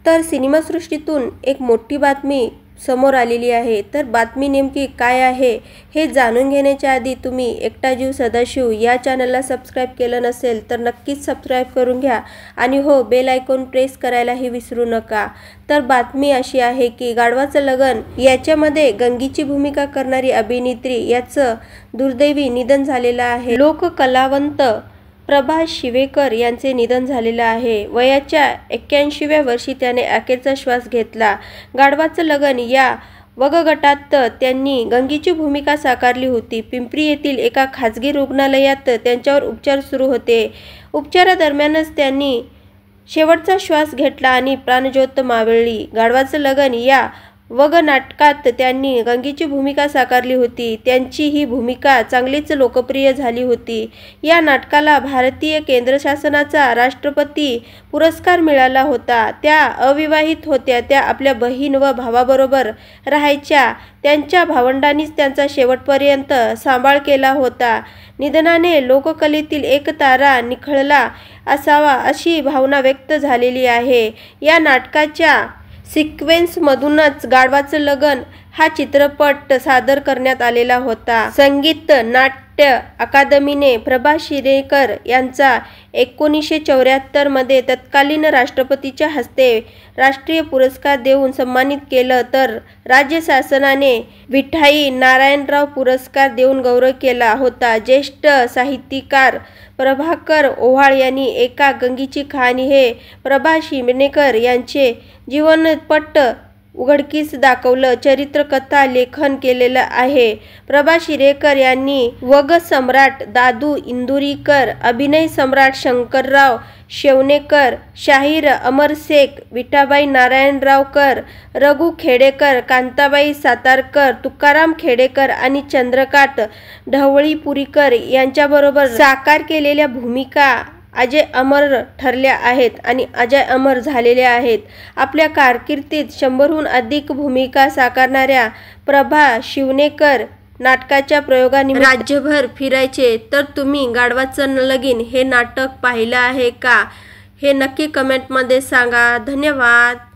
तर सिनेमासृष्टीतून एक मोठी बातमी समोर आलेली आहे। तर बातमी नेमकी काय आहे हे जाणून घेण्याच्या आधी तुम्ही एकटा जीव सदाशिव या चॅनलला सबस्क्राइब केलं नसेल तर नक्कीच सबस्क्राइब करून घ्या आणि हो बेल आयकॉन प्रेस करायलाही विसरू नका। तर बातमी अशी आहे की गाढवाचं लगन याच्यामध्ये गंगीची भूमिका करणारी अभिनेत्री याचं दुर्दैवी निधन झालेलं आहे। लोककलावंत प्रभा शिवेकर यांचे निधन झालेले आहे। वयाच्या 81व्या वर्षी त्याने अखेरचा श्वास घेतला। गाढवाचं लगन या वगगटात त्यांनी गंगीची भूमिका साकारली होती। पिंपरी येथील एका खाजगी रुग्णालयात त्यांच्यावर उपचार सुरू होते। उपचारादरम्यानच त्यांनी शेवटचा श्वास घेतला आणि प्राणज्योत मावळली। गाढवाचं लगन या वग नाटकात त्यांनी गंगीची भूमिका साकारली होती। त्यांची ही भूमिका चांगलीच लोकप्रिय झाली होती। या नाटकाला भारतीय केंद्र शासनाचा राष्ट्रपती पुरस्कार मिळाला होता। त्या अविवाहित होत्या। त्या आपल्या बहीण व भावाबरोबर राहायच्या। त्यांच्या भावंडांनीच त्यांचा शेवटपर्यंत सांभाळ केला होता। निधनाने लोककलेतील एक तारा निखळला असावा अशी भावना व्यक्त झालेली आहे। या नाटकाच्या सिक्वेन्समधूनच गाढवाचं लगन हा चित्रपट सादर करण्यात आलेला होता। संगीत नाट्य अकादमीने प्रभा शिवेकर यांचा 1974 मध्ये तत्कालीन राष्ट्रपतीच्या हस्ते राष्ट्रीय पुरस्कार देऊन सन्मानित केलं, तर राज्य शासनाने विठाई नारायणराव पुरस्कार देऊन गौरव केला होता। ज्येष्ठ साहित्यकार प्रभाकर ओव्हाळ यांनी एका गंगीची कहाणी हे प्रभा शिवेकर यांचे जीवनपट उघडकीस दाखवलं चरित्रकथा लेखन केलेलं आहे। प्रभा शिवेकर यांनी वग सम्राट दादू इंदुरीकर, अभिनय सम्राट शंकरराव शेवणेकर, शाहीर अमर शेख, विठाबाई नारायणरावकर, रघु खेडेकर, कांताबाई सातारकर, तुकाराम खेडेकर आणि चंद्रकांत ढवळीपुरीकर यांच्याबरोबर साकार केलेल्या भूमिका अजय अमर ठरल्या आहेत आणि अजय अमर झालेल्या आहेत। आपल्या कारकिर्दीत 100हून अधिक भूमिका साकारणाऱ्या प्रभा शिवेकर नाटकाच्या प्रयोगानिमित्त राज्यभर फिरायचे। तर तुम्ही गाढवाचं लगीन हे नाटक पाहिलं आहे का हे नक्की कमेंटमध्ये सांगा। धन्यवाद।